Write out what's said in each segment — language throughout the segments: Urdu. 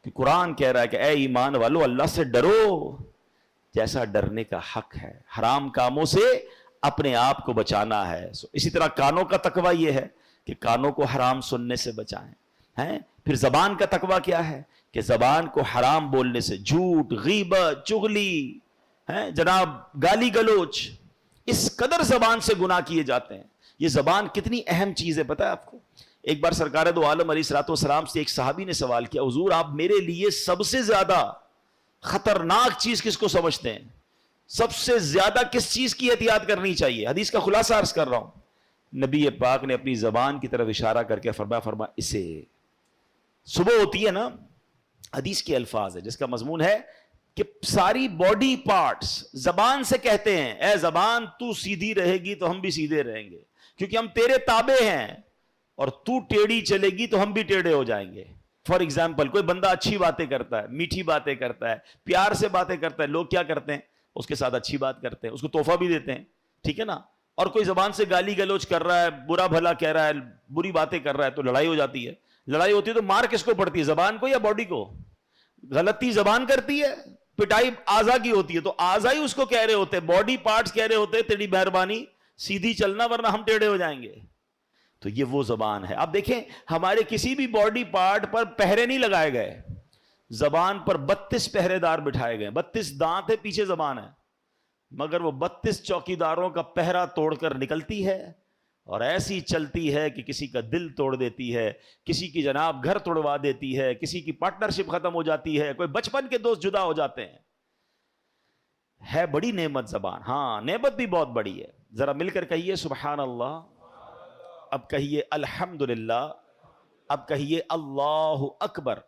کہ قرآن کہہ رہا ہے کہ اے ایمان والو اللہ سے ڈرو جیسا ڈرنے کا حق ہے، حرام کاموں سے اپنے آپ کو بچانا ہے. اسی طرح کانوں کا تقوی یہ ہے کہ کانوں کو حرام سننے سے بچائیں ہیں. پھر زبان کا تقوی کیا ہے کہ زبان کو حرام بولنے سے، جھوٹ، غیبت، چغلی، جناب گالی گلوچ، اس قدر زبان سے گناہ کیے جاتے ہیں. یہ زبان کتنی اہم چیز ہے پتہ ہے آپ کو؟ ایک بار سرکار دو عالم علیہ الصلوۃ والسلام سے ایک صحابی نے سوال کیا، حضور آپ میرے لیے سب سے زیادہ خطرناک چیز کس کو سمجھتے ہیں؟ سب سے زیادہ کس چیز کی احتیاط کرنی چاہیے؟ حدیث کا خلاصہ عرض کر رہا ہوں. نبی پاک نے اپنی زبان کی طرف اشارہ کر کے فرمایا اسے صبح ہوتی ہے نا، حدیث کے الفاظ ہے جس کا مضمون ہے کہ ساری باڈی پارٹس زبان سے کہتے ہیں اے زبان تو سیدھی رہے گی تو ہم بھی سیدھے رہیں گے، کیونکہ ہم تیرے تابع ہیں، اور تو ٹیڑھی چلے گی تو ہم بھی ٹیڑھے ہو جائیں گے. فار ایگزامپل کوئی بندہ اچھی باتیں کرتا ہے، میٹھی باتیں کرتا ہے، پیار سے باتیں کرتا ہے، لوگ کیا کرتے ہیں؟ اس کے ساتھ اچھی بات کرتے ہیں، اس کو تحفہ بھی دیتے ہیں، ٹھیک ہے نا. اور کوئی زبان سے گالی گلوچ کر رہا ہے، برا بھلا کہہ رہا ہے، بری باتیں کر رہا ہے، تو لڑائی ہو جاتی ہے. لڑائی ہوتی ہے تو مار کس کو پڑتی ہے؟ زبان کو یا باڈی کو؟ غلطی زبان کرتی ہے، پٹائی اعضا کی ہوتی ہے، تو اعضا ہی اس کو کہہ رہے ہوتے ہیں، باڈی پارٹس کہہ رہے ہوتے ہیں تیری مہربانی سیدھی چلنا ورنہ ہم ٹیڑھے ہو جائیں گے. تو یہ وہ زبان ہے. اب دیکھیں ہمارے کسی بھی باڈی پارٹ پر پہرے نہیں لگائے گئے، زبان پر 32 پہرے دار بٹھائے گئے. 32 دانت ہے، پیچھے زبان ہے، مگر وہ 32 چوکیداروں کا پہرا توڑ کر نکلتی ہے اور ایسی چلتی ہے کہ کسی کا دل توڑ دیتی ہے، کسی کی جناب گھر توڑوا دیتی ہے، کسی کی پارٹنرشپ ختم ہو جاتی ہے، کوئی بچپن کے دوست جدا ہو جاتے ہیں. ہے بڑی نعمت زبان، ہاں نعمت بھی بہت بڑی ہے. ذرا مل کر کہیے سبحان اللہ، اب کہیے الحمدللہ، اب کہیے اللہ اکبر.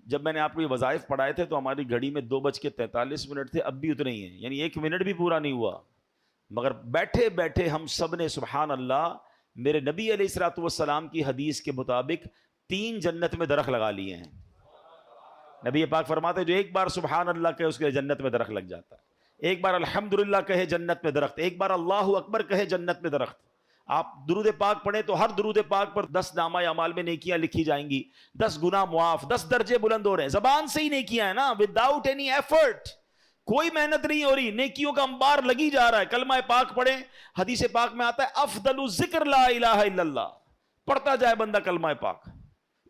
جب میں نے آپ کو یہ وظائف پڑھائے تھے تو ہماری گھڑی میں 2:43 تھے، اب بھی اتنے ہی ہیں، یعنی 1 منٹ بھی پورا نہیں ہوا. مگر بیٹھے بیٹھے ہم سب نے سبحان اللہ میرے نبی علیہ الصلوۃ والسلام کی حدیث کے مطابق 3 جنت میں درخت لگا لیے ہیں. نبی پاک فرماتے جو ایک بار سبحان اللہ کہے اس کے جنت میں درخت لگ جاتا ہے، ایک بار الحمدللہ کہے جنت میں درخت، ایک بار اللہ اکبر کہے جنت میں درخت. آپ درود پاک پڑھیں تو ہر درود پاک پر 10 نامہ اعمال میں نیکیاں لکھی جائیں گی، 10 گناہ معاف، 10 درجے بلند ہو رہے ہیں. زبان سے ہی نیکیاں ہیں نا، وداؤٹ اینی ایفرٹ، کوئی محنت نہیں ہو رہی، نیکیوں کا انبار لگی جا رہا ہے. کلمہ پاک پڑھیں، حدیث پاک میں آتا ہے افضل الذکر لا الہ الا اللہ، پڑھتا جائے بندہ کلمہ پاک،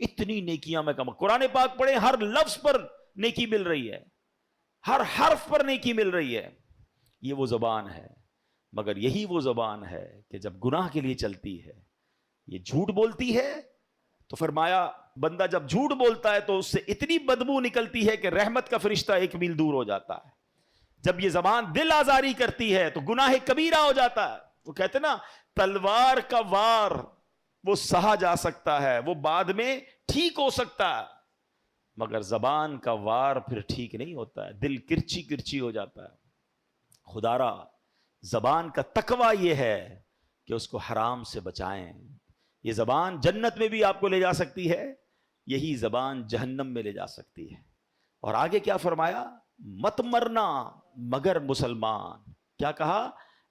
اتنی نیکیاں میں کم. قرآن پاک پڑھیں، ہر لفظ پر نیکی مل رہی ہے، ہر حرف پر نیکی مل رہی ہے. یہ وہ زبان ہے. مگر یہی وہ زبان ہے کہ جب گناہ کے لیے چلتی ہے، یہ جھوٹ بولتی ہے، تو فرمایا بندہ جب جھوٹ بولتا ہے تو اس سے اتنی بدبو نکلتی ہے کہ رحمت کا فرشتہ 1 میل دور ہو جاتا ہے. جب یہ زبان دل آزاری کرتی ہے تو گناہ کبیرہ ہو جاتا ہے. وہ کہتے نا تلوار کا وار وہ سہا جا سکتا ہے، وہ بعد میں ٹھیک ہو سکتا ہے، مگر زبان کا وار پھر ٹھیک نہیں ہوتا ہے، دل کرچی کرچی ہو جاتا ہے. خدارا زبان کا تقوی یہ ہے کہ اس کو حرام سے بچائیں. یہ زبان جنت میں بھی آپ کو لے جا سکتی ہے، یہی زبان جہنم میں لے جا سکتی ہے. اور آگے کیا فرمایا؟ مت مرنا مگر مسلمان. کیا کہا؟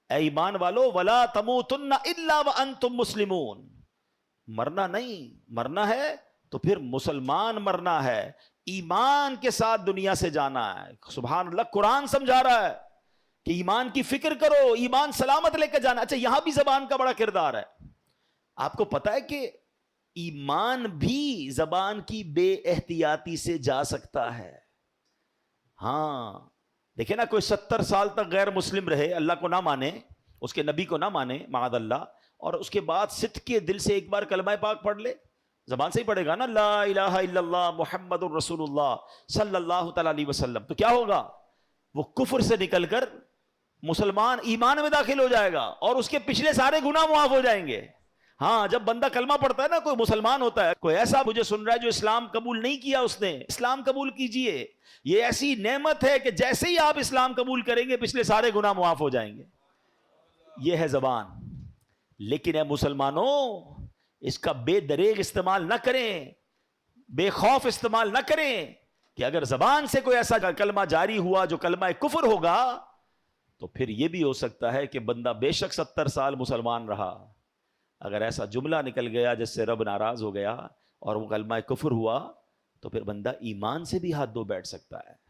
اے ایمان والو ولا تموتن الا وانتم مسلمون. مرنا نہیں، مرنا ہے تو پھر مسلمان مرنا ہے، ایمان کے ساتھ دنیا سے جانا ہے. سبحان اللہ، قرآن سمجھا رہا ہے کہ ایمان کی فکر کرو، ایمان سلامت لے کے جانا. اچھا یہاں بھی زبان کا بڑا کردار ہے. آپ کو پتا ہے کہ ایمان بھی زبان کی بے احتیاطی سے جا سکتا ہے. ہاں دیکھیں نا، کوئی 70 سال تک غیر مسلم رہے، اللہ کو نہ مانے، اس کے نبی کو نہ مانے معاذ اللہ، اور اس کے بعد صدق کے دل سے ایک بار کلمہ پاک پڑھ لے، زبان سے ہی پڑھے گا نا، لا الہ الا اللہ محمد الرسول اللہ صلی اللہ تعالی علیہ وسلم، تو کیا ہوگا؟ وہ کفر سے نکل کر مسلمان ایمان میں داخل ہو جائے گا اور اس کے پچھلے سارے گناہ معاف ہو جائیں گے. ہاں جب بندہ کلمہ پڑھتا ہے نا، کوئی مسلمان ہوتا ہے، کوئی ایسا مجھے سن رہا ہے جو اسلام قبول نہیں کیا، اس نے اسلام قبول کیجئے. یہ ایسی نعمت ہے کہ جیسے ہی آپ اسلام قبول کریں گے پچھلے سارے گناہ معاف ہو جائیں گے. یہ ہے زبان. لیکن اے مسلمانوں، اس کا بے دریغ استعمال نہ کریں، بے خوف استعمال نہ کریں کہ اگر زبان سے کوئی ایسا کلمہ جاری ہوا جو کلمہ کفر ہوگا تو پھر یہ بھی ہو سکتا ہے کہ بندہ بے شک 70 سال مسلمان رہا، اگر ایسا جملہ نکل گیا جس سے رب ناراض ہو گیا اور وہ کلمہ کفر ہوا، تو پھر بندہ ایمان سے بھی ہاتھ دھو بیٹھ سکتا ہے.